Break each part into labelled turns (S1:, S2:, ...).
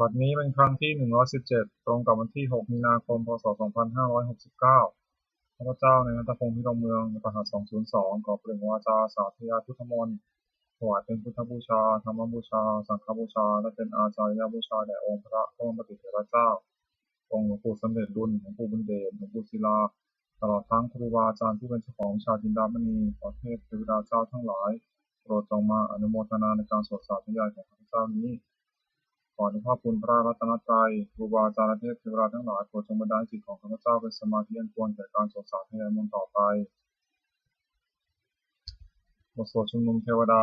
S1: บัดนี้เป็นครั้งที่117ตรงกับวันที่6มีนาคมพศ2569ข้าพเจ้านายณัฐพงษ์พิรมเมืองรหัส202ขอเปล่งวาจาสาธยายพุทธมนต์ถวายเป็นพุทธบูชาธรรมบูชาสังฆบูชาและเป็นอาจาริยบูชาแด่องค์พระบรมปฏิเถรเจ้าองค์หลวงปู่สมเด็จรุ่นหลวงปู่บุญเดชหลวงปู่ศิลาตลอดทั้งครูบาอาจารย์ผู้เป็นเจ้าของวิชาจินดามณีขอเทพเทวดาเจ้าทั้งหลายโปรดจงมาอนุโมทนาในการสวดสาธยายของข้าพเจ้านี้ขออนุภาพคุณพระรัตนตรัยครูบาอาจารย์และเทพเทวดาทั้งหลายโปรดจงบันดาลจิตของข้าพเจ้าเป็นสมาธิอันควรแก่การสวดสาธยายมนต์ต่อไปบทสวดชุมนุมเทวดา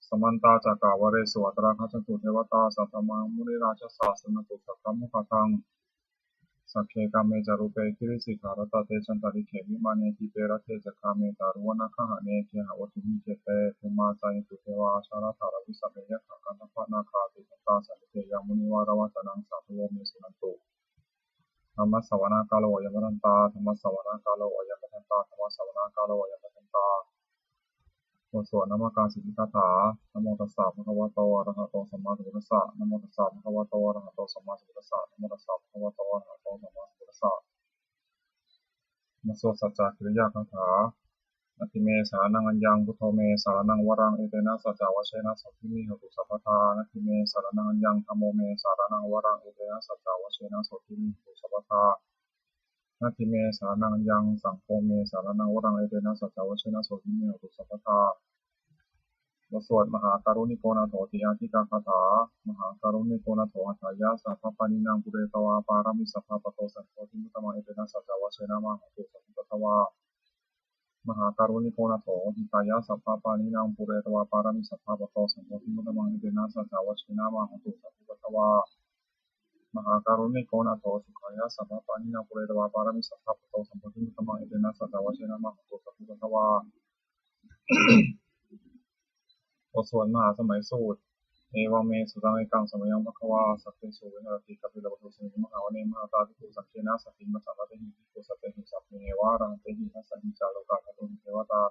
S1: สมันตาจากกาวเรศวตราคัจตุเทวตาสัตตมังมุนิราชสาสนตุสักขมุขตังสักเคกามเมจารุเปกิริสิกขารัตเตชันตาริเขมิมาเนติเปรเทจคาเมตารุวนาคหะเนเคหะวัตุหิเจเตภูมาจายตุเทวาชาราธารวิสัพเพยะขักันทพนาคาติสันตาสันติเตยามุนิวารวัตนังสัพพโยเมสุนันตุธรรมสวนากาโลยมทันตาธรรมสวนากาโลยมทันตาธรรมสวนากาโลยมทันตาบทสวดนามการสิทธิคาถานโมตัสสะภะคะวะโตอะระหะโตสัมมาสัมพุทธัสสะนโมตัสสะภะคะวะโตอะระหะโตสัมมาสัมพุทธัสสะนโมตัสสะภะคะวะโตอะระหะโตสัมมาสัมพุทธัสสะบทสวดสัจจกิริยาคาถาอติเมสารนังอัญญังพุทโธเมสารนังวรังเอเตนะสัจจวชเชนะสัพพิมิหตุสัพพทานัตถิเมสารนังอัญญังธัมโมเมสารนังวรังเอเตนะสัจจวชเชนะสัพพิมิหตุสัพพทานาทิเมสานังยังสังโฆเมสารนังวรังเอเตนะสัจจวัชเชนะโสติเมหตุสัพพทาบทสวดมหาการุณิโกนาโถติอาทิกาคาถามหาการุณิโกนาโถอัฏฐายาสัพพปานินางปุเรตวาปารามิสัพพปโตสันโฆทิมุตตมังเอเตนะสัจจวัชเชนะมหาตุสัพพทวามหาการุณิโกนาโถติกายาสัพพปานินางปุเรตวาปารามิสัพพปโตสันโฆทิมุตตมังเอเตนะสัจจวัชเชนะมหาตุสัพพทวามหาการุณิโกนาโถสุขายะสัพพปานินางปุเรตวาปารามิสัพพปโตสันโฆทิมุตตมังเอเตนะสัจจวัชเชนะมหาตุสัพพทวา บทสวดมหาสมัยสูตรเอวเมสุตังเอกังสมัยยังภควาสัพเพสุวิหารติกัปปิลวัตถุสมิมหาวเนมหาตาภิกขุสังเกนะสัพพิมัสสะเตหิภิกขุสัพเพหิสัพเพเนวารังเตหิทัสสะหิจาโลกาภตุหิเทวตา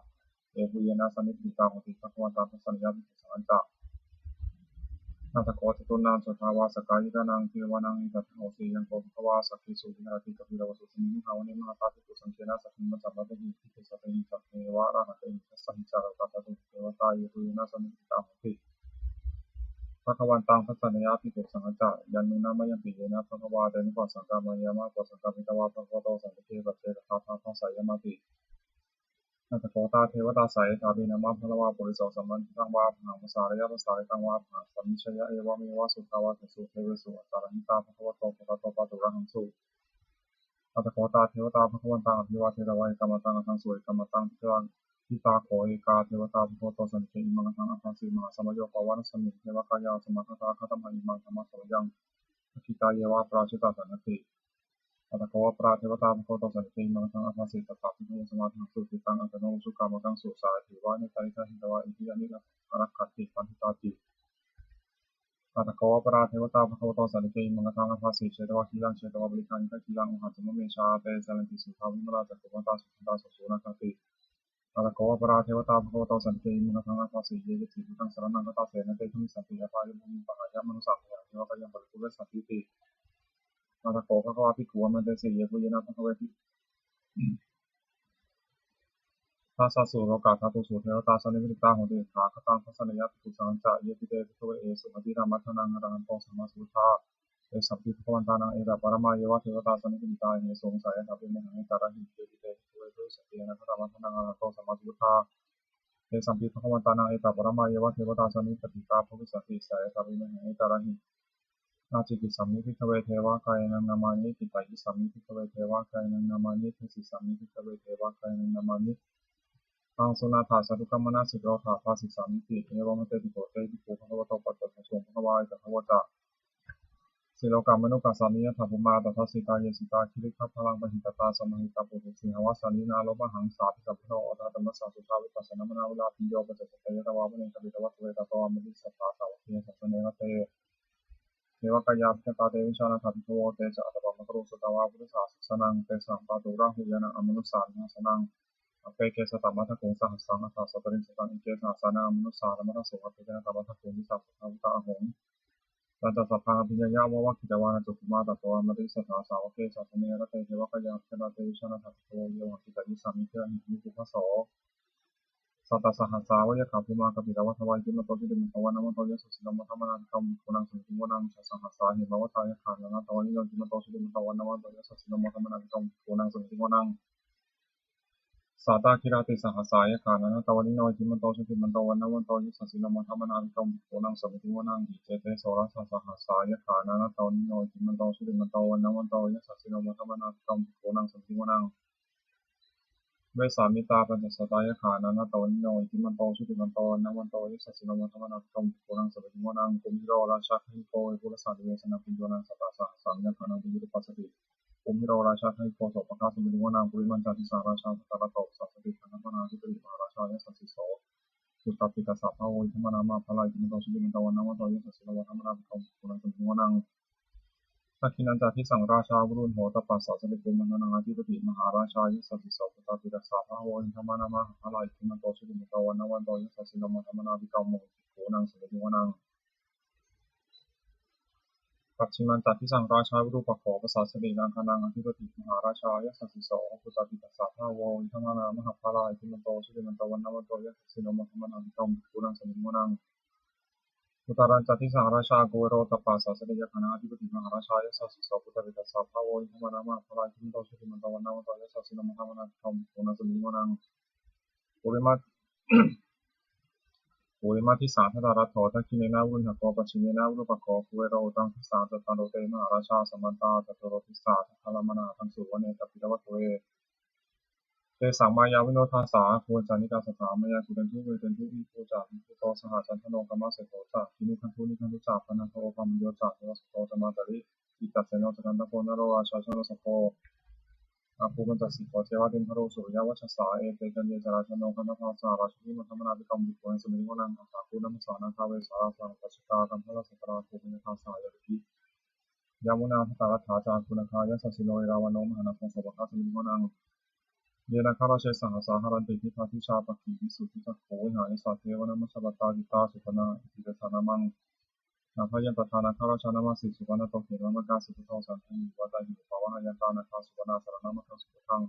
S1: เอปุเยนะสันนิปิตาโหติภควตาทัสสัญญาภิกขุสังฆะนาตโคจตุนังสุทาวาสกายิกานังเทวานังอิทัตโหสียังโกภควาสัพพิสุวิหารติกัปปิลวัตถุสมิมหาวเนมหาตาภิกขุสังเกนะสัพพิมัสสะเตหิภิกขุสัพเพหิสัพเพเนวารังเตหิทัสสะหิจาโลกาภตุหิเทวตาเอปุเยนะสันนิปิตาโหติภวันตังทัสสะนยาภิกขุสังฆะยันนุนามายังปิเยนะภควาเดนุปัสสังกามายามะปัสสังกามิตวะภควโตสันติเกปัจเจกทัพพะทัสสะยามตินัตโกตาเทวตาสายทาวินามะภควาปุริโสสัมมันตังวาผังภาษารยะภาษาริตังวาผังสัมมิชยะเอวะเมวะสุทาวาเถสุเทวสุอัตตาริตาภควโตภควโตปัตุระหังสุนัตโกตาเทวตาภควันตังอภิวาเทระวะกรรมตังอัตังสุริกรรมตังพิรังทิตาโขเอกาเทวตาภควโตสันติอิมังตังอัตังสีมหาสมโยปวานสมิเทวกายาสมัคตาคตมัยอิมังธรรมะสวยังคิตาเยวะปราชิตาสันติอัตโกวะปราเทวตาภควโตสันติอิมังตังอัตังสีตถาภิกขุสมาธิสุติตังอัตโนสุกามตังสุสาธิวานิตาริตาหิตวะอิทิยานิอรักขติปันติตาติอัตโกวะปราเทวตาภควโตสันติอิมังตังอัตังสีเชตวะคีลังเชตวะบริการิกาคีลังมหาสมุเมชาเตสันติสุทาวิมราจักขุวันตาสุขันตาสุสุนันติอัตโกวะปราเทวตาภควโตสันติอิมังตังอัตังสีเยกิจิตุตังสรณังคัตตาเสนะเตถุมิสันติยะปายุมุนิปะหายะมนุสัพพะเทวกายังบริปุเรสันติติอัตโกภควาภิกขุวันเตสีเยปุเยนะภควเวทิทัสสะสุโลกาธาตุสุเทวตาสันนิพิตาโหติขาคตังทัสสะนยะภิกขุสังฆะเยปิเตภิกขเวเอสุอภิธรรมัทธังอรหันโตสัมมาสัมพุทธาเอสัพพิภควันตานังเอตปรมาเยวะเทวตาสันนิพิตาเอสงสายสัพพิมหังเอตระหิเยปิเตภิกขเวทุสัพเพนะธรรมัทธังอรหันโตสัมมาสัมพุทธาเอสัมพิภควันตานังเอตปรมาเยวะเทวตาสันนิพิตาภุสัพพิสายสัพพิมหังเอตระหิอาจิกิสัมมิภิกขเวเทวะกายนังนามานิกิตายิสัมมิภิกขเวเทวะกายนังนามานิทิสิสัมมิภิกขเวเทวะกายนังนามานิทังสุนาถาสัตุกัมมนาสิกโรธาภาสิสามิติเอวะมะเตติโกเตติภูภควโตปัตตะสงภควายตะภวตะสิโลกามนุปัสสามิยถาภูมาตถาสิตาเยสิตาคิริขัพพลังปหิตตาสมหิตาปุถุสิหวาสานินาโลมหังสาธิกัพพโนอตตัมมัสสะสุชาวิปัสสนามนาวิลาปิโยปัจจตยตวามะเนกบิตวัตเวตตวามะนิสัพพะสาวะเทสัสเนวะเตเทวกายาภิตาเตวิชานาถาภิกขโวเตจะอัตตะมะกรุสตวาพุทธศาสนังเตสัมปะตุระหุยนะอมนุสสานังสนังอเปเกสตมัทธโกสหัสสังอัฏฐสัตตริสตังอิเกสหัสสานามนุสสารมัทธโสอเปเกนะตมัทธโกมิสัพพะพุทธะหง ราชสภาพิญญาวะคิจวานะจุกุมาตโตอมริสถาสาวเกสัสเนระเตเทวะกยาเทระเตวิชนะทัตโตโยหกิตานิสามิเทหิมิปุพโสสัตตสหัสสาวะขาภูมากปิตวัฏวายจุมโตจิเดมตวันนามโตยสุสิลมัทมนาคัมปุนังสุติวนังสหัสสาหิมาวตายขานนาตวันนิโยจิมโตจิเดมตวันนามโตยสุสิลมัทมนาคัมปุนังสุติวนังสัตตาคิราติสหัสสายขานนาตวันนิโยจิมโตจิเดมตวันนามโตยสุสิลมัทมนาคัมปุนังสุติวนังอิเจเตโสรัสสหัสสายขานนาตวันนิโยจิมโตจิเดมตวันนามโตยสุสิลมัทมนาคัมปุนังสุติวนังเวสามิตาปัญจสตายขานานาตวันโนอิมันโตชุติมันโตนาวันโตยิสัสสิโนมัทมนาคมปุรังสเปติโมนังกุมิโรราชาหิโกเอกุลสันติเวสนาปิโยนังสัตตาสังยานาบุญปัสสติกุมิโรราชาหิโกโสปะคาสมิโมนังปุริมันจติสาราชาสัตตาโตสัสสติธนานาธิปริมาราชายสัสสิโสสุตตปิตาสัพพะโวอิธรรมนามาพลายอิมันโตชุติมันโตนาวันโตยิสัสสิโนมัทมนาคมปุรังสเปติโมนังทักขินันจาทิสังราชาบุรุษโหตปัสสะสลิกุมนังอาธิปติมหาราชายสัสสิโสปตาปิตาสาภาโวอิธรรมนามาพลายอิมันโตชุติมันโตนาวันโตยิสัสสิโนมัทมนาภิกรรมโมโหนังสเปติโมนังปัจฉิมันจัดที่สังราชาวิรูปขอภาษาสเดนังคนังอธิปติมหาราชายสัสสิโสปุตตปิตาสาภาโวอิธรรมนามหาพลายอิมันโตชุติมันโตวันนวันโตยัสสิโนมัทมนาภิกรรมโหนังสเปติโมนังอุตรัญจติสังราชาโกโรตปัสสะสเดยคณาธิปติมหาราชายสัสสิโสปุตตปิตาสาภาโวอิธรรมนามหาพลายอิมันโตชุติมันโตวันนวันโตยัสสิโนมัทมนาภิกรรมโหนังสเปติโมนังปุริมาปุริมาทิสาทัตตารัตโถทักขิเนนาวุณหโกปัจฉิเนนาวุปโกคุเวโรตังทิสาจัตตาโรเตมหาราชาสมันตาจัตโตโรทิสาทัลมนาทังสุวเนตปิตวัตเวเตสังมายาวิโนทาสาภูจานิกาสถามายาสุดันทุเวเดนทุวิภูจาภิภูโตสหจันทโนกรรมเสโตจาทินุคันทุนิคันทุจาพนันโทปัมโยจาเทวสโตจมาตริอิตัสเสโนจกันตโพนโรราชาชนสโพอาภูมิจัสสิโกเทวะดินทโรสุริยวัชสาเอเตกันเยจราชโนคันธาสาราชนิมัทมนาภิกรรมวิโกนสมิโกนังอาภูนัมสานาคาเวสาราสาปัสสกาคัมพลสัตราภูมิทาสายริกิยามุนาภตารัฐาจาคุณคายสัสสิโนเอราวโนมหานาคสวะคาสมิโกนังเยนาคาราเชสังสาหารันติทิพาทิชาปกิวิสุทธิจักโขวิหานิสัตเทวนามัสสบัตตาจิตาสุปนาอิติเดชานามังนาพยันตทานาคาราชานามาสิสุปนาโตเขนามกาสิพุทโธสันติวัตาหิปาวะหายันตานาคาสุปนาสารนามคังสุปทัง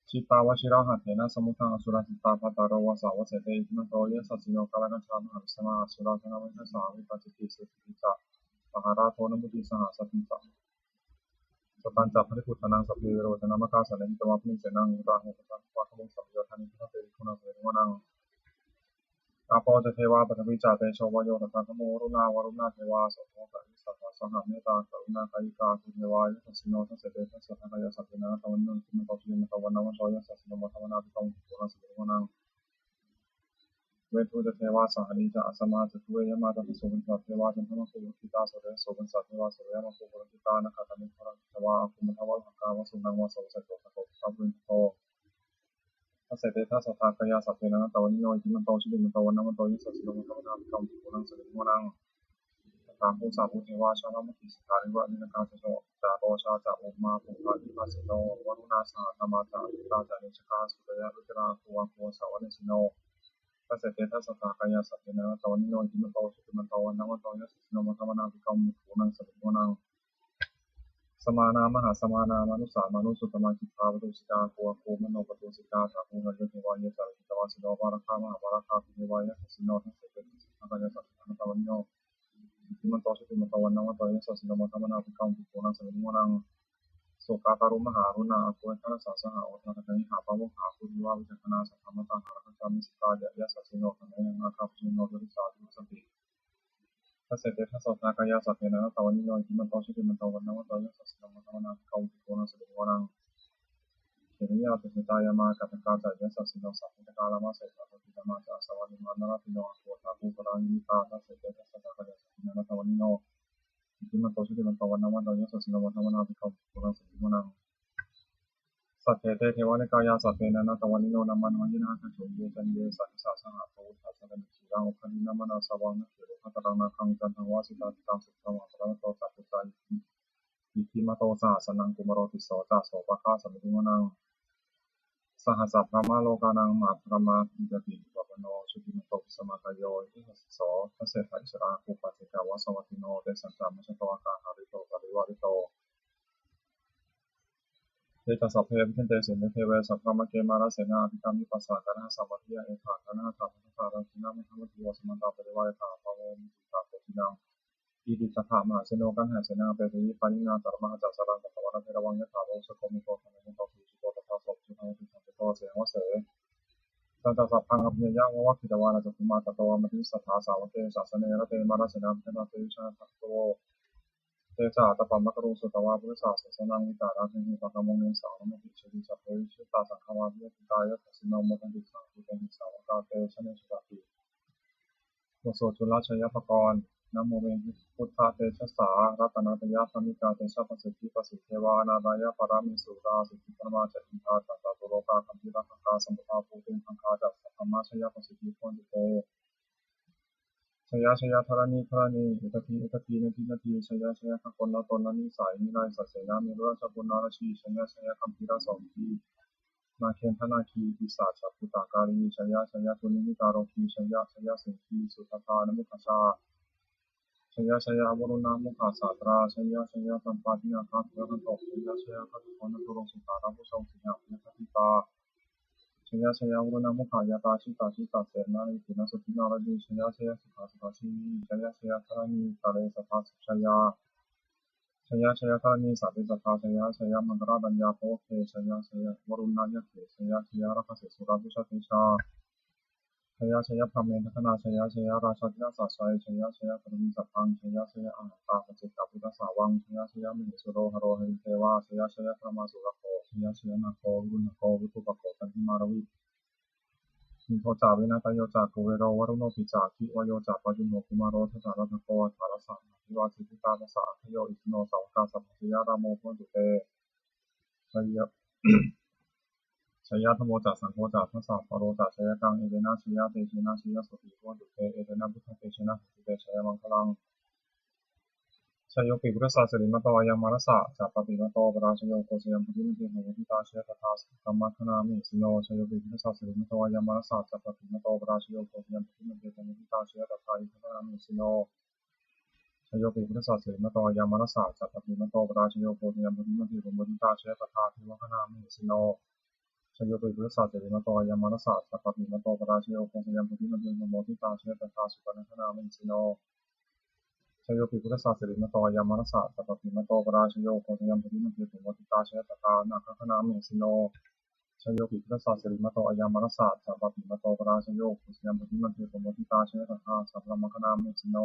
S1: ชิตาวชิราหัตเถนะสมุทังอสุรสิตาภัตตารวสาวเสเตอิมันโตเยสัสสิโนกาลกัญชามหาวิสมาอสุราธนาวิชสาวิปัสสิติสุติจามหาราโทนมุติสหสัตติจสตันจับพระพุทธนังสัพเพโรจนามกาสันนิตวะพิเศนังราหุปตังวะขมุสัพโยธานิพุทธเตริคุณังเสริวนังอาปอจะเทวาปฐวิจาเตโชวโยตถาคโมรุณาวรุณาเทวาสัพพะกัสสัทธาสหเมตตากรุณาคายิกาสุเทวายสัสสิโนทัสเสเตทัสสะทายาสัพเพนะตวันนคิมตอชิมตวันนวันโชยสัสสิโนมัทวนาภิกรมปุระสิโกนังเวทุจะเทวาสหนิจะอสมาจะทุเวยมาตติโสวินสัตเทวาจันทมะโควิตาโสเรโสวินสัตเทวาโสเรมะโควิตานะคาตานิพระเทวาภูมิทวะหังกาวสุนังวะโสสัจโตตะโกสัพพิโตทัสเสเตทัสสะทากายาสัพเพนะตวันนิโยจิมันโตชิลิมันโตวันนวันโตยิสัสสิโนมัทวนาภิกรมปุระสิโกนังตามผู้สาวุเทวาชาลมุติสการิวะนินกาสโสจาโตชาจาอุมาภูภาอิปัสสิโนวรุณาสาธรรมาจาอิตาจานิชกาสุตยะรุจราภูวะโคสาวนิสิโนทัสเสเตทัสสะทากายาสัพเพนะตวันนิโยจิมันโตชิมันโตวันนวันโตยัสสิโนมัทวนาภิกรมปุนังสัพพนังสมานามหาสมานามนุสามานุสุตมาจิตาปตุสิกาโกโคมโนปตุสิกาตาภูหะโยเทวายะจาริตวาสิโนวาระคามหาวาระคาภิเทวายะสิโนทัสเสเตทัสสะทากายาสัพเพนะตวันนิโยจิมันโตชิมันโตวันนวันโตยัสสิโนมัทวนาภิกรมปุนังสัพพนังโสกาตารุมหารุณาอโกยทัสสะสหโอทาคันหาปะโมหาภูริวาวิจักนาสัทธรรมตังหารัจามิสิกายะยะสัสสิโนคันยังอาคาภิโนโดริสาธุสัพพิทัสเสเตทัสสะทากายาสัพเพนะตวันนิโยจิมันโตชิมันโตวันนวันโตยัสสิโนมัทวนาภิกรมปุนังสัพพนังเขมิยาตุหิตายามากัตกาจายะสัสสิโนสัพพิตกาลามาเสตาตุติตมาจาสวัสดิมานาราติโนอโกตาภูปรายิตาทัสเสเตทัสสะทากายาสัพเพนะตวันนิโยจิมันโตชิมันโตวันนวันโตยัสสิโนมัทวนาภิกรมปุนังสัพพนังสัพเพเตเทวะนิกายาสัพเพนะตวันนิโนนามันวันยินาคัจโฉเยจันเยสัสสะสหะโตทัสสะกันสีรังอุคณินามานาสวังนะเถโรภัตรังนาคังจันทังวาสิตาติตังสุตตังอัปปะโตสัพพุตตาอิทิมาโตสหสนังกุมารติโสจาโสปะคาสมิติมนัง สหัสสะพระมาโลกานังมาพระมาอิจติปัปโนชุติมโตปิสมาตโยอิหัสโสทัสเสถะอิสราภูปัสสิกาวะสวัตติโนเตสันตามชโตอาคาหาริโตปริวาริโตเตจัสสะเพวิเทนเตสินเทเวสัพพะมะเกมาราเสนาภิกามิปัสสะกะนะสัมปทิยะเอถากะนะธรรมะทารังคินามิธรรมทิวสมันตาปริวาริตาภะโวมิติตาโกตินังอิติสัทธะมหาเสโนกันหาเสนาเปติปานินาตระมหาจัสสะรังกัตตวะนะเทระวังยะถาโรสโคมิโตธรรมิโตสุจิโตตถาโสสุทังติสันติโตเสหวะเสสันตสัพพังอภิญญาวะคิตวานะจักขุมาตโตมติสัทธาสาวเกศาสเนระเตมาราเสนาภินาเตวิชาตัตโตเตจาตปัมมะกรุสุตวาพุทธศาสสนังวิตาราภิปะกะมงเนสาวมติชติสัพเพชิตาสังฆวาภิยติตายะทัสสิโนมตันติสังคุเตหิสาวกาเตชะเนสุตติโมโสจุลชัยภกรนะโมเมหิพุทธาเตชะสารัตนาตยะธรรมิกาเตชะปสิทธิปสิทธิวานาดายะปรามิสุราสิทธิปรมาจอินทาตัตตะตุโลกาคัมภิรักขะสัมปทาภูติคังคาจัสสัพพมะชยปสิทธิโพธิเตชยชยธรณีธรณีอุตทีอุตทีนาทีนาทีชยชยขคนละตนละนิสัยนิไรสัสเสนามีราชบุญนาราชีชยชยคัมภีรสองทีนาเคนธนาคีปิศาจปุตตาการีชยชยตุนิมิตาโรคีชยชยสิงคีสุตตานมุขชาชยชยวรุณามุขาสาตราชยชยสัมปาตินาคาเทระโตชยชยคัตุโกนตุรงสุตาราภุชงสิยาภิทัติตาชยชยวรุณามุขายาตาชิตาชิตาเสนานิปุณสตินาราจีชยชยสุขาสุขาชีชยชยธรณีตาเรสัทธาสุชยาชยชยธรณีสัพพิสัทธาชยชยมังคลาดัญญาโพเคชยชยวรุณายเขชยชยรักเสสุราภุชติชาชยชยพรหมเมทัคนาชยชยราชาธิราชชัยชยชยปรมิสัพพังชยชยอาหันตาปจิตตพุทธสาวังชยชยมหิสุโรหโรหิเทวาชยชยธรรมาสุรโคชยชยนาโควิรุณโควิทุปโคตันทิมารวิมิโทจาวินาตโยจากุเวโรวรุโนปิจาคิวโยจากปัจจุโนกุมารโรทจารัตโกธารสังทิวาสิทิตาภาษาทโยอิสโนสาวกาสัพพยารามโมพุตุเตชยชยธรรมโมจักสังโฆจักทัสสะปโรจักชยกังเอเดนะชยเตชนะชยสุติพุตุเตเอเดนะพุทธเตชนะสุติเตชยมังคลังชโยปิพุทธศาสริมตวายามารสะจัปปติมโตปราชโยโกชยมพุทธิมเทโนวุติตาเชตถาสกัมมัคนามิสิโนชโยปิพุทธศาสริมตวายามารสะจัปปติมโตปราชโยโกชยมพุทธิมเทโนวุติตาเชตถาอิทันามิสิโนชโยปิพุทธศาสริมตวายามารสะจัปปติมโตปราชโยโกชยมพุทธิมเทโนวุติตาเชตถาทิวคนามิสิโนชโยปิพุทธศาสริมตวายามารสะจัปปติมโตปราชโยโกชยมพุทธิมเทโนวุติตาเชตถาสุปนัคนามิสิโนชโยปิพุทธศาสริมโตยามนัสสะสัพพะมโตปราชโยโกชยมพุทธิมเทตุมติตาเชตตานาคคณามิสิโนชโยปิพุทธศาสริมโตยามนัสสะสัพพะมโตปราชโยโกชยมพุทธิมเทตุมติตาเชตตาสัพพะมคณามิสิโน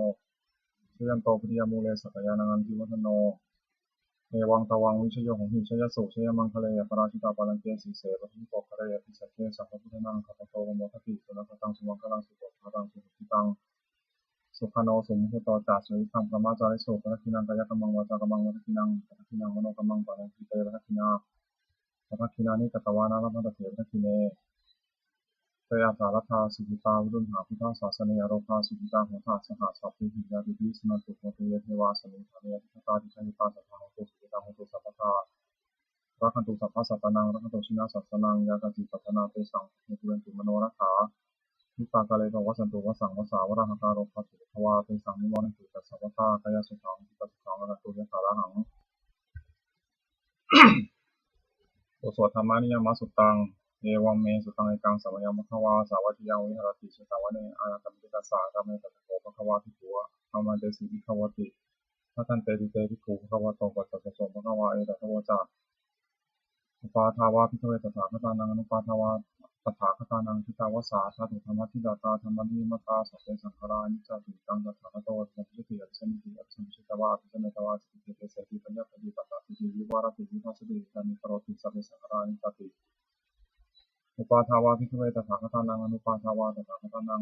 S1: ชยันโตปริยมูเลสักยานังทิวัฒโนเอวังตวังวิชโยหงหิชยสุชยมังคะเลปราชิตาปาลังเกสีเสปะทิโกคะเรปิสัจเจสัพพะพุทธนังขัปโตโมทติสุนัขตังสุมังคลังสุโขทังสุขิตังสุขโนสุมุตโตจัสสุวิคัมพระมาจาริโสปะทินังกายกรรมังวาจากรรมังวัฏทินังปะทินังมโนกรรมังปะนังทิเตปะทินาปะทินานิกตวานาลัมหะเถปะทิเนเตยะสารธาสุขิตาวิรุณหาพุทธศาสเนยโรภาสุขิตาโหทาสหสัพพิหิยาติปิสนันตุโหตุเยเทวาสมิงธาเนยทิตาทิชัยตาสัพพะโหตุสุขิตาโหตุสัพพะทารักขันตุสัพพะสัตตนังรักขันตุชินาสัตตนังยากติปัฏนาเตสังเหตุเวนตุมโนรักขาทิตากาเลภวัสันตุวสังวสาวรหังคารภะสุภวาเตสังนิโมนันตุตัสสะวะตากายสุขังทิตสุขังอนัตตุเยสารหังโอสถธรรมานิยามสุตังเอวังเมสุตังเอกังสัมยังมะขวาสาวัติยังวิหารติเชตาวเนอานาตัมปิกัสสะธรรมเมตัสโกภควาทิโกะธรรมเตสิวิขวติทัตันเตติเตติโกภควโตปัสสะโสภควาเอตัสสะจาอุปาทาวาพิทเวตถาคตานังอนุปาทาวาตถาคตานังทิตาวสาธาตุธรรมทิดาตาธรรมนิมตาสัพเพสังขารานิจจติตังตถาคตโตสัมพุทธิอภิสัมมิติอภิสัมมิตวาอภิสัมมิตวาจิตติเตเสติปัญญาปฏิปตาติวิวารติวิภัสสติธรรมิกโรติสัพเพสังขารานิจจติอุปาทาวาพิทเวตถาคตานังอนุปาทาวาตถาคตานัง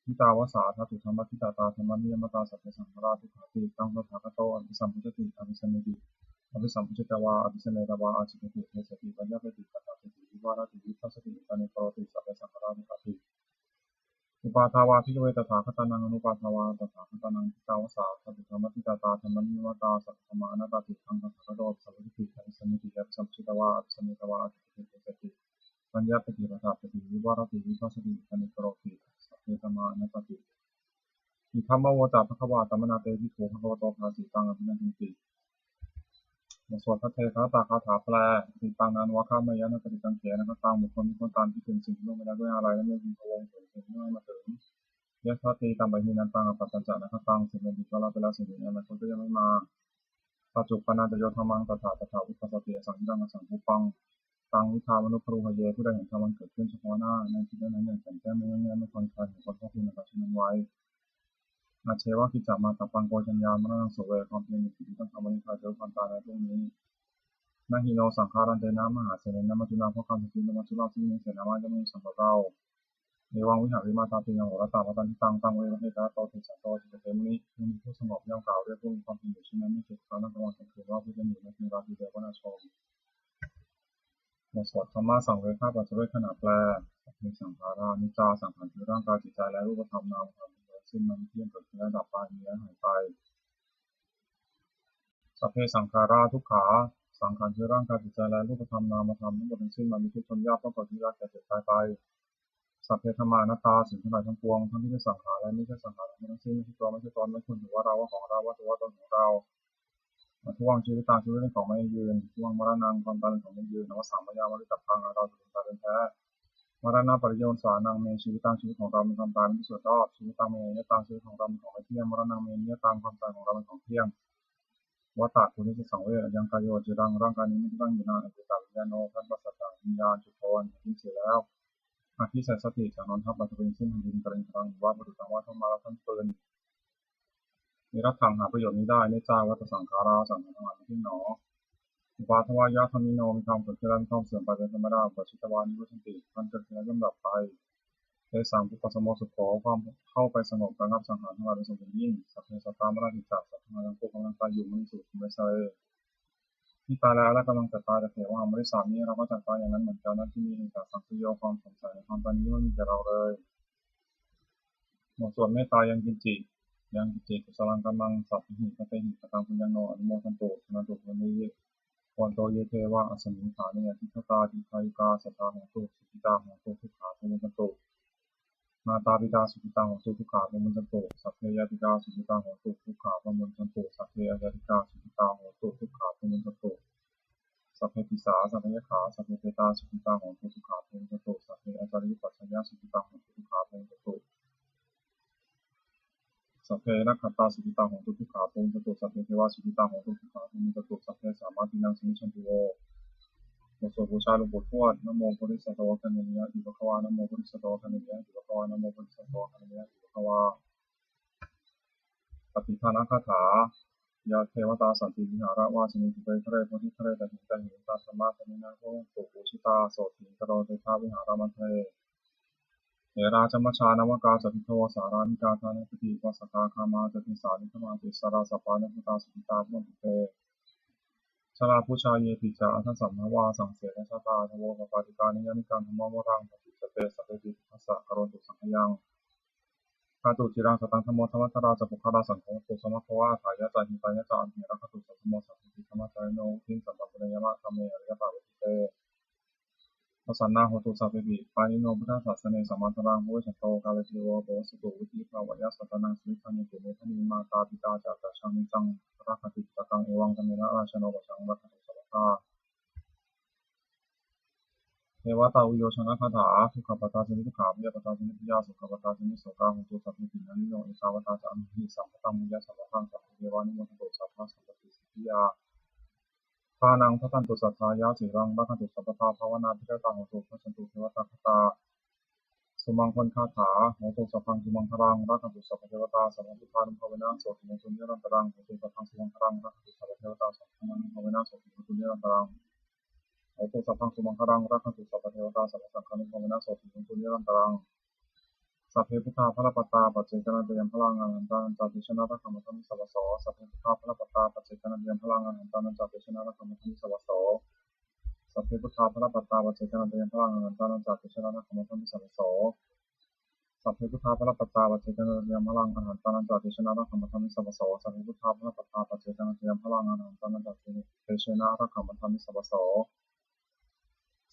S1: ทิตาวสาธาตุธรรมทิดาตาธรรมนิมตาสัพเพสังขาราทุกขาติตังตถาคตโตอภิสัมพุทธิอภิสัมมิติอภิสัมพุทธวาอภิสัมเมตวาอาจิตติเทสติปัญญาปฏิปตาติวิวารติวิภัสสติธรรมิกโรติสัพเพสังขารานิจจติอุปาทาวาพิกเวตถาคตานังอนุปาทาวาตถาคตานังทิตาวสาสัพพธรรมทิตาตาธรรมนิวตาสัพพธรรมานาตติทังตถาคตโตสัพพทิฏฐิอภิสัมมิติอภิสัมพุทธวาอภิสัมมิตวาอภิสัมมิเตสติ ปัญญาปฏิปทาปฏิวิวารติวิปัสสติปณิกโรติสัพเพธรรมานัตติอิทัมมะโวตาภควาตมนาเตวิโภภควโตภาสีตังอภินันติบทสวดพระเทคาตาคาถาแปลติตังนันวะข้ามายะนัปฏิกังเขนะก็ตามบุคคลที่ต้องการที่ถึงสิ่งที่ล่วงไปแล้วด้วยอะไรและไม่พึงพะวงถึงสิ่งที่ไม่มาถึงยะทัตติตามไปหินันตังอปัตตัญจนะก็ตามสิ่งใดก็ละไปแล้วสิ่งนั้นอนาคตก็ยังไม่มาปัจจุปนาจโยธรรมังตถาวิปัสสติสังฆังสังฆปังตังวิชามนุครูหเยผู้ใดเห็นธรรมเกิดขึ้นเฉพาะหน้าในที่นั้นอย่างแจ่มแจ้งไม่แน่ไม่คอนคลายของคนพวกคุณนะครับชื่อนั้นไว้อาเชวะคิจามาตับปังโกชัญญามรณะโสเวความเพียรในสิ่งที่ต้องทำวันนี้คาเจอความตายในพรุ่งนี้นาฮิโนสังขารันเตนะมหาเสนนะมัจจุนาเพราะคำที่นมัจจุราที่มีเสนามาจะไม่สัมปะเราในวังวิหารวิมาตาปิยังโหรตาพระตันทิตังเวรเทตาโตติสัตโตจิตเตมิมีผู้สงบย่อมกล่าวด้วยผู้มีความเพียรอยู่เช่นนั้นไม่เกิดครั้งนั้นกลางวันกลางคืนว่าผู้เป็นอยู่ในราตรีเดวนาชมบทสวดธรรมะสังเวชข้าปัจเจกขณะแปลมีสังขารานิจจาสังขารคือร่างกายจิตใจและรูปธรรมนามธรรมซึ่งมันเที่ยงเกิดขึ้นและดับไปมีและหายไปสัพเพสังขาราทุกขาสังขารคือร่างกายจิตใจและรูปธรรมนามธรรมทั้งหมดทั้งสิ้นมันมีทุกข์ทนยากต้องเกิดที่ยากแก่เจ็บตายไปสัพเพธรรมานัตตาสิ่งทั้งหลายทั้งปวงทั้งที่เป็นสังขารและไม่ใช่สังขารทั้งสิ้นไม่ใช่ตัวไม่ใช่ตนไม่ควรถือว่าเราว่าของเราว่าตัวว่าตนของเราทุกวังชีวิตตาชีวิตเป็นของไม่ยืนทุกวังมรณะความตายเป็นของไม่ยืนนวสามมายามริตพังเราจะเป็นตายเป็นแท้มรณะปริโยนสานังเมชีวิตตามชีวิตของเราเป็นความตายเป็นที่สุดรอบชีวิตตามเมยตามชีวิตของเราเป็นของไม่เที่ยงมรณะเมยตามความตายของเราเป็นของเที่ยงวัฏฏะคุณที่สังเวชยังกายโยจิรังร่างกายนี้ไม่ตั้งอยู่นานอุตตาวิญญาโนท่านปัสสตาวิญญาณจุโทนทิ้งเสียแล้วอาทิเสสติจากนนทัพปัจจุบันซึ่งดินกระเด็นทางว่าบรุษทางว่าท่านมาแล้วท่านปืนมีรักทางหาประโยชน์นี้ได้เนจาวัตสังขาราสังขารทั้งหลายที่หนออุปาทวายะธรรมิโนมีความเกิดขึ้นและมีความเสื่อมไปเป็นธรรมดาปัจจิตวานิวัชติมันเกิดขึ้นและย่อมดับไปในสามปุปสมโมสุขโขความเข้าไปสงบระงับสังขารทั้งหลายเป็นสมบูรณ์ยิ่งสัพเพสัตตามราชิจักสัพพะทั้งปวงกำลังตายอยู่ไม่สุดไม่ใช่ที่ตายแล้วและกำลังจะตายแต่เถว่าไม่ได้สามนี้เราก็จะตายอย่างนั้นเหมือนกันนั่นที่มีจากสังสยความสงสัยในความตายนี้ไม่มีแก่เราเลยหมดส่วนเมตตายังกินจิยังกินจิกุศลังกำลังสัพพิหิตเตหิตตังปุญญโนอนุโมทันตุสนันตุวันนี้วันโตเยเทวะอสมิงขาเนี่ยทิฏฐตาทิคายุกาสัทธาของตุสุขิตาของตุทุกขาเป็นกันตุมาตาปิตาสุขิตาของตุทุกขาเป็นกันตุสัพเพยติกาสุขิตาของตุทุกขาเป็นกันตุสัพเพอติกาสุขิตาของตุทุกขาเป็นกันตุสัพเพปิสาสัพเพยขาสัพเพเตตาสุขิตาของตุทุกขาเป็นกันตุสัพเพอาจาริปัจฉญาสุขิตาของตุทุกขาเป็นกันตุสัพเพนักขัตตาสุขิตาของตุทุกขาเป็นกันตุสัพเพเทวาสุขิตาของตุทุกขาเป็นกันตุสัพเพสามาตินังสมิชันตุโวบทสวดบูชาหลวงปู่ทวดนะโมพุทธิสัตวะคันเนียอิปะคะวานะโมพุทธิสัตวะคันเนียอิปะคะวานะโมพุทธิสัตวะคันเนียอิปะคะวาปฏิภาณคาถายาเทวตาสันติวิหารวาสนิจุเตทะเลพุทธิทะเลตหิตาหิตาสมาสนินาโกตุปุชิตาโสติกโรเตทาวิหารมันเทเอราจมัชานวกาจติโทสารานิกาธานุปติวัสกาคามาจติสานิธมาติสาราสปานุปตาสุขิตาพุทธิเตชลาผู้ชายเยติจาอันสัมภวาสังเสนชาตาทโวปปาติกานิยานิการธรรมวรังปฏิจเตสัพเพติทัสสะกโรตุสังขยังคาตุจิรังสตังธรรมธรรมทราจะปุคลาสังโฆตุสมัพวะถายะจาหิตายะจาอันเนรคตุสัพพโมสัพพิธรรมจายโนทิงสัมปปุเรยมะธรรมเมอริยปาวิเตพสันนาโหตุสัพเพปิปานิโนพุทธศาสนาสัมมาทรังโหชัตโตกาลเทโวโตสุตุวิธิภาวะยะสัตนังสิทันตุเมธนิมาตาปิตาจักตัชังนิจังรักขติตตังเอวังธรรมะราชโนปชังรักขตุสัพพะเทวตาอุโยชนะคาถาทุกขปตาสมิทุกขาพยาปตาสมิทยาสุขปตาสมิโสกาหุตุสัพพิตินันโยอิสาวตาจะอัมหิสัมปตังมุยะสัมปทังสัพเพเทวานิโมทโตสัพพะสัมปติสิทธิยาทานังทัตันตุสัทธายาสิรังรักขตุสัพพะภาวนาพิจตาหุตุพระสันตุเทวตาคตาสุมังคลคาถาโหตุสัพพังสุมังคลังรักขตุสัพพเทวตาสัมมาทิฏฐานุภาเวนะโสติมังสุญญรันตรังโหตุสัพพังสุมังคลังรักขตุสัพพเทวตาสัมมาทิฏฐานุภาเวนะโสติมังสุญญรันตรังโหตุสัพพังสุมังคลังรักขตุสัพพเทวตาสัมมาสังฆานุภาเวนะโสติมังสุญญรันตรังสัพเพพุทธาภลปตาปัจเจกนันเตยมพลังอนันตานันจติชนะรักขมัทมิสวัสโสสัพเพพุทธาภลปตาปัจเจกนันเตยมพลังอนันตานันจติชนะรักขมัทมิสวัสโสสัพเพพุทธาภลปตาปัจเจกนันเตยมพลังอนันตานันจติชนะรักขมัทมิสวัสโสสัพเพพุทธาภลปตาปัจเจกนันเตยมพลังอนันตานันจติชนะรักขมัทมิสวัสโสสัพเพพุทธาภลปตาปัจเจกนันเตยมพลังอนันตานันจติชนะรักขมัทมิสวัสโส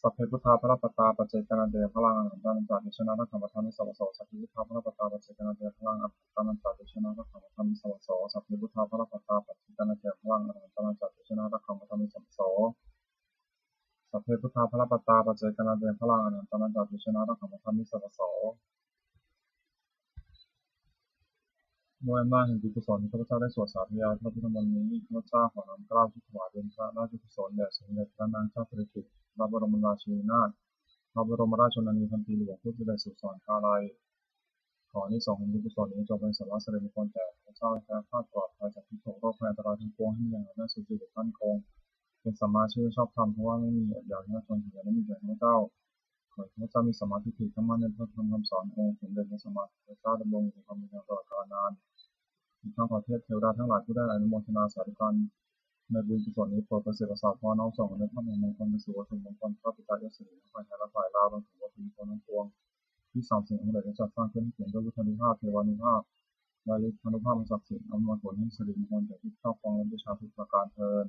S1: สัพเพพุทธาภรปตตาปัจเจกนันเตพลังอนันตานันตาเดชนะทัคขมธรรมิสวโสสัพเพพุทธาภรปตตาปัจเจกนันเตพลังอนันตานันตาเดชนะทัคขมธรรมิสวโสสัพเพพุทธาภรปตตาปัจเจกนันเตพลังอนันตานันตาเดชนะทัคขมธรรมิสวโสสัพเพพุทธาภรปตตาปัจเจกนันเตพลังอนันตานันตาเดชนะทัคขมธรรมิสวโสด้วยอำนาจแห่งบุญกุศลที่ข้าพเจ้าได้สวดสาธยายพระพุทธมนต์นี้ข้าพเจ้าขอน้อมเกล้าที่ถวายเป็นพระราชกุศลแด่สมเด็จพระนางเจ้าสิริกิติ์พระบรมราชินีนาถพระบรมราชชนนีพันปีหลวงผู้เสด็จสู่สวรรคาลัยขออานิสงส์แห่งบุญกุศลนี้จงเป็นสาระสิริมงคลแก่ข้าพเจ้าและแคล้วคลาดปลอดภัยจากทุกโศกโรคภัยอันตรายทั้งปวงให้มีอย่างหนาสุขจิตมั่นคงเป็นสัมมาชีวชอบธรรมเพราะว่าไม่มีอดอยากให้ชนเหลือและมีแก่ข้าพเจ้าขอให้ข้าพเจ้ามีสมาธิถี่ตั้งมั่นในพระธรรมคำสอนองค์สมเด็จพระสัมมาสัมพุทธเจ้าดำรงอยู่ในความเป็นตลอดกาลนานอีกทั้งขอเทพเทวดาทั้งหลายผู้ได้อนุโมทนาสาธุการในบุญกุศลนี้โปรดประสิทธิ์ประสาทพรน้อมส่งในพระมงคลในสู่วัตถุมงคลพระปิตายสิริฝ่ายไทยและฝ่ายลาวรวมถึงวัตถุมงคลทั้งปวงที่สามสิ่งองค์ใดได้จัดสร้างขึ้นให้เขียนด้วยวุฒานุภาพเทวานุภาพและฤทธานุภาพศักดิ์สิทธิ์อำนวยผลให้สิริมงคลแก่ที่ครอบครองและบูชาทุกประการเทอญ